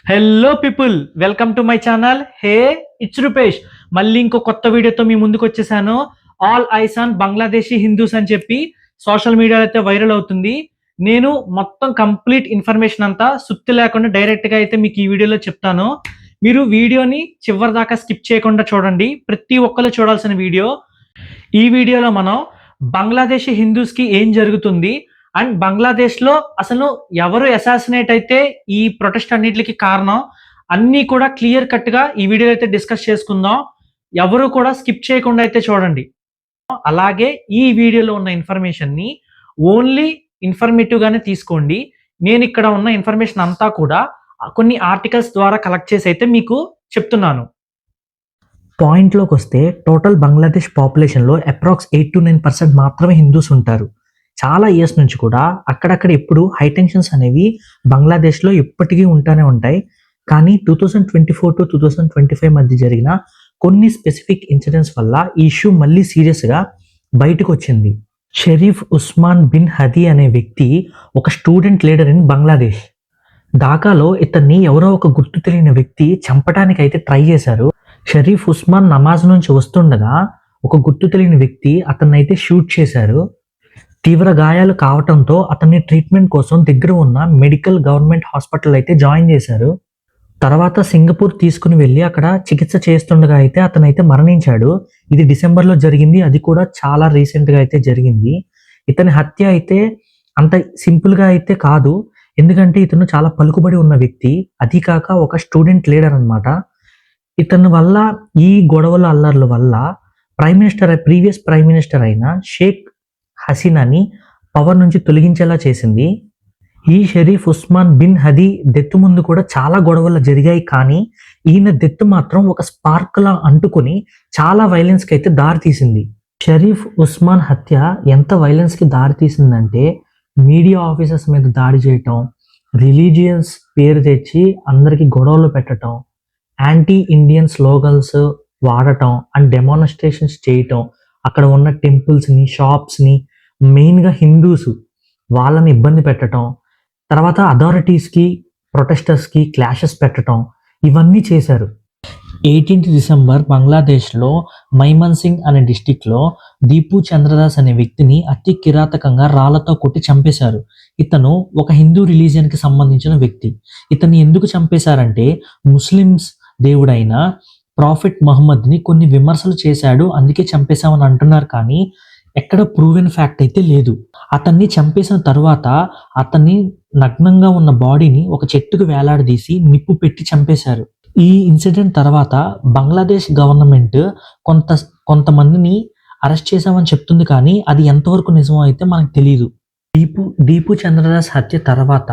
Hello people, welcome to my channel. Hey, it's Rupesh. మళ్ళీ ఇంకో కొత్త వీడియోతో మీ ముందుకు వచ్చేసాను. All eyes on Bangladeshi Hindus అని చెప్పి సోషల్ మీడియాలో అయితే వైరల్ అవుతుంది. నేను మొత్తం కంప్లీట్ ఇన్ఫర్మేషన్ అంతా సుత్తి లేకుండా డైరెక్ట్గా అయితే మీకు ఈ వీడియోలో చెప్తాను. మీరు వీడియోని చివరి దాకా స్కిప్ చేయకుండా చూడండి. ప్రతి ఒక్కరు చూడాల్సిన వీడియో. ఈ వీడియోలో మనం బంగ్లాదేశీ హిందూస్కి ఏం జరుగుతుంది అండ్ బంగ్లాదేశ్లో అసలు ఎవరు అసాసినేట్ అయితే ఈ ప్రొటెస్ట్ అన్నిటికి కారణం అన్నీ కూడా క్లియర్ కట్గా ఈ వీడియోలో అయితే డిస్కస్ చేసుకుందాం. ఎవరు కూడా స్కిప్ చేయకుండా అయితే చూడండి. అలాగే ఈ వీడియోలో ఉన్న ఇన్ఫర్మేషన్ని ఓన్లీ ఇన్ఫర్మేటివ్ గానే తీసుకోండి. నేను ఇక్కడ ఉన్న ఇన్ఫర్మేషన్ అంతా కూడా కొన్ని ఆర్టికల్స్ ద్వారా కలెక్ట్ చేసి అయితే మీకు చెప్తున్నాను. పాయింట్లోకి వస్తే టోటల్ బంగ్లాదేశ్ పాపులేషన్లో అప్రాక్స్ 8 to 9% మాత్రమే హిందూస్ ఉంటారు. చాలా ఇయర్స్ నుంచి కూడా అక్కడక్కడ ఎప్పుడు హై టెన్షన్స్ అనేవి బంగ్లాదేశ్లో ఎప్పటికీ ఉంటానే ఉంటాయి. కానీ 2024 to 2025 మధ్య జరిగిన కొన్ని స్పెసిఫిక్ ఇన్సిడెంట్స్ వల్ల ఈ ఇష్యూ మళ్ళీ సీరియస్గా బయటకు వచ్చింది. షరీఫ్ ఉస్మాన్ బిన్ హదీ అనే వ్యక్తి ఒక స్టూడెంట్ లీడర్ ఇన్ బంగ్లాదేశ్. ఢాకాలో ఇతన్ని ఎవరో ఒక గుర్తు తెలియని వ్యక్తి చంపడానికి అయితే ట్రై చేశారు. షరీఫ్ ఉస్మాన్ నమాజ్ నుంచి వస్తుండగా ఒక గుర్తు తెలియని వ్యక్తి అతన్ని అయితే షూట్ చేశారు. తీవ్ర గాయాలు కావటంతో అతన్ని ట్రీట్మెంట్ కోసం దగ్గర ఉన్న మెడికల్ గవర్నమెంట్ హాస్పిటల్ అయితే జాయిన్ చేశారు. తర్వాత సింగపూర్ తీసుకుని వెళ్ళి అక్కడ చికిత్స చేస్తుండగా అయితే అతనైతే మరణించాడు. ఇది డిసెంబర్లో జరిగింది. అది కూడా చాలా రీసెంట్గా అయితే జరిగింది. ఇతని హత్య అయితే అంత సింపుల్గా అయితే కాదు. ఎందుకంటే ఇతను చాలా పలుకుబడి ఉన్న వ్యక్తి, అది కాక ఒక స్టూడెంట్ లీడర్ అనమాట. ఇతని వల్ల ఈ గొడవల అల్లర్ల వల్ల ప్రీవియస్ ప్రైమ్ మినిస్టర్ అయిన షేక్ హసీనాని పవర్ నుంచి తొలగించేలా చేసింది. ఈ Sharif Usman bin Hadi death ముందు కూడా చాలా గొడవలు జరిగాయి. కానీ ఈయన డెత్ మాత్రం ఒక స్పార్క్ లా అంటుకొని చాలా వైలెన్స్కి అయితే దారి తీసింది. షరీఫ్ ఉస్మాన్ హత్య ఎంత వైలెన్స్కి దారి తీసిందంటే మీడియా ఆఫీసర్స్ మీద దాడి చేయటం, రిలీజియన్స్ పేరు తెచ్చి అందరికి గొడవలు పెట్టడం, యాంటీ ఇండియన్ స్లోగన్స్ వాడటం అండ్ డెమాన్స్ట్రేషన్స్ చేయటం, అక్కడ ఉన్న టెంపుల్స్ని, షాప్స్ని, మెయిన్గా హిందూస్ వాళ్ళని ఇబ్బంది పెట్టడం, తర్వాత అథారిటీస్కి ప్రొటెస్టర్స్కి క్లాషెస్ పెట్టడం, ఇవన్నీ చేశారు. 18 డిసెంబర్ బంగ్లాదేశ్లో మైమన్సింగ్ అనే డిస్టిక్లో దీపు చంద్రదాస్ అనే వ్యక్తిని అతి కిరాతకంగా రాళ్లతో కొట్టి చంపేశారు. ఇతను ఒక హిందూ రిలీజియన్కి సంబంధించిన వ్యక్తి. ఇతన్ని ఎందుకు చంపేశారంటే ముస్లిమ్స్ దేవుడైన ప్రాఫిట్ మహమ్మద్ని కొన్ని విమర్శలు చేశాడు, అందుకే చంపేశామని అంటున్నారు. కానీ ఎక్కడ ప్రూవెన్ ఫ్యాక్ట్ అయితే లేదు. అతన్ని చంపేసిన తర్వాత అతన్ని నగ్నంగా ఉన్న బాడీని ఒక చెట్టుకు వేలాడదీసి నిప్పు పెట్టి చంపేశారు. ఈ ఇన్సిడెంట్ తర్వాత బంగ్లాదేశ్ గవర్నమెంట్ కొంతమందిని అరెస్ట్ చేశామని చెప్తుంది. కానీ అది ఎంతవరకు నిజమో అయితే మనకు తెలియదు. దీపు చంద్రదాస్ హత్య తర్వాత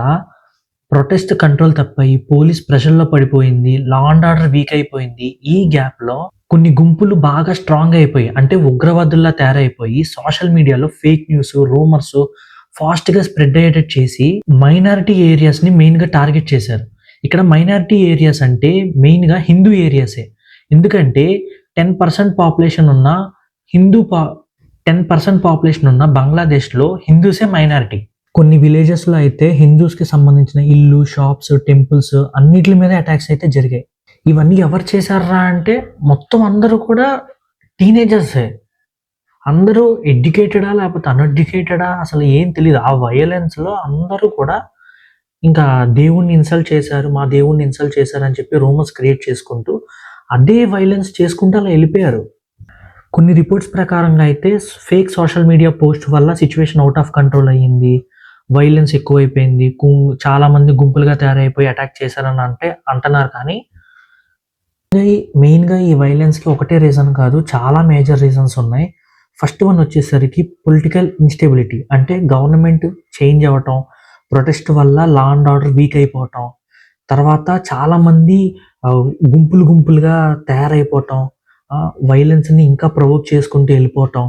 ప్రొటెస్ట్ కంట్రోల్ తప్పాయి, పోలీస్ ప్రెషర్లో పడిపోయింది, లా అండ్ ఆర్డర్ వీక్ అయిపోయింది. ఈ గ్యాప్లో కొన్ని గుంపులు బాగా స్ట్రాంగ్ అయిపోయి, అంటే ఉగ్రవాదుల్లా తయారైపోయి సోషల్ మీడియాలో ఫేక్ న్యూస్, రూమర్స్ ఫాస్ట్గా స్ప్రెడ్ అయ్యేటట్టు చేసి మైనారిటీ ఏరియాస్ని మెయిన్గా టార్గెట్ చేశారు. ఇక్కడ మైనారిటీ ఏరియాస్ అంటే మెయిన్గా హిందూ ఏరియాసే. ఎందుకంటే 10% పాపులేషన్ ఉన్న 10% పాపులేషన్ ఉన్న బంగ్లాదేశ్లో హిందూసే మైనారిటీ. కొన్ని విలేజెస్లో అయితే హిందూస్కి సంబంధించిన ఇల్లు, షాప్స్, టెంపుల్స్ అన్నిటి మీద అటాక్స్ అయితే జరిగాయి. ఇవన్నీ ఎవరు చేశారా అంటే మొత్తం అందరూ కూడా టీనేజర్సే. అందరూ ఎడ్యుకేటెడా లేకపోతే అన్ఎడ్యుకేటెడా అసలు ఏం తెలియదు. ఆ వైలెన్స్లో అందరూ కూడా ఇంకా దేవుణ్ణి ఇన్సల్ట్ చేశారు, మా దేవుణ్ణి ఇన్సల్ట్ చేశారు అని చెప్పి రూమర్స్ క్రియేట్ చేసుకుంటూ అదే వైలెన్స్ చేసుకుంటూ అలా వెళ్ళిపోయారు. కొన్ని రిపోర్ట్స్ ప్రకారంగా అయితే ఫేక్ సోషల్ మీడియా పోస్ట్ వల్ల సిచ్యువేషన్ అవుట్ ఆఫ్ కంట్రోల్ అయ్యింది, వైలెన్స్ ఎక్కువైపోయింది, చాలామంది గుంపులుగా తయారైపోయి అటాక్ చేశారని అంటున్నారు. కానీ మెయిన్గా ఈ వైలెన్స్కి ఒకటే రీజన్ కాదు, చాలా మేజర్ రీజన్స్ ఉన్నాయి. ఫస్ట్ వన్ వచ్చేసరికి పొలిటికల్ ఇన్స్టెబిలిటీ, అంటే గవర్నమెంట్ చేంజ్ అవ్వటం, ప్రొటెస్ట్ వల్ల లా అండ్ ఆర్డర్ వీక్ అయిపోవటం, తర్వాత చాలామంది గుంపులుగా తయారైపోవటం, వైలెన్స్ని ఇంకా ప్రొవోక్ చేసుకుంటూ వెళ్ళిపోవటం.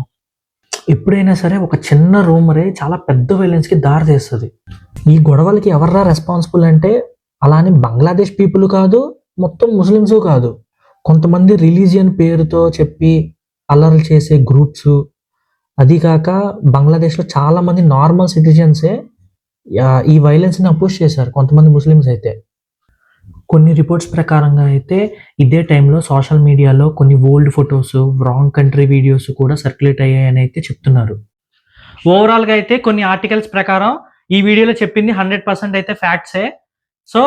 ఎప్పుడైనా సరే ఒక చిన్న రూమరే చాలా పెద్ద వైలెన్స్కి దారి తీస్తుంది. ఈ గొడవలకి ఎవర్రా రెస్పాన్సిబుల్ అంటే అలా అని బంగ్లాదేశ్ పీపుల్ కాదు, మొత్తం ముస్లిమ్స్ కాదు, కొంతమంది రిలీజియన్ పేరుతో చెప్పి అల్లర్లు చేసే గ్రూప్స్. అది కాక బంగ్లాదేశ్లో చాలామంది నార్మల్ సిటిజన్సే ఈ వైలెన్స్ని అపోజ్ చేశారు, కొంతమంది ముస్లిమ్స్ అయితే. కొన్ని రిపోర్ట్స్ ప్రకారంగా అయితే ఇదే టైంలో సోషల్ మీడియాలో కొన్ని old photos, wrong country videos కూడా సర్క్యులేట్ అయ్యాయని అయితే చెప్తున్నారు. ఓవరాల్‌గా అయితే కొన్ని ఆర్టికల్స్ ప్రకారం ఈ వీడియోలో చెప్పింది 100% అయితే ఫ్యాక్ట్సే. సో,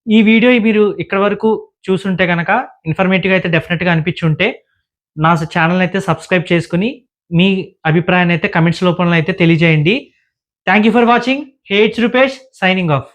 ఈ వీడియో మీరు ఇక్కడి వరకు చూసుంటే గనక ఇన్ఫర్మేటివ్‌గా అయితే డెఫినిట్‌గా అనిపిచ్చుంటే నా ఛానెల్‌ని అయితే సబ్స్క్రైబ్ చేసుకొని మీ అభిప్రాయాన్ని అయితే కామెంట్స్ రూపంలో అయితే తెలియజేయండి. Thank you for watching. Hey it's Rupesh signing off.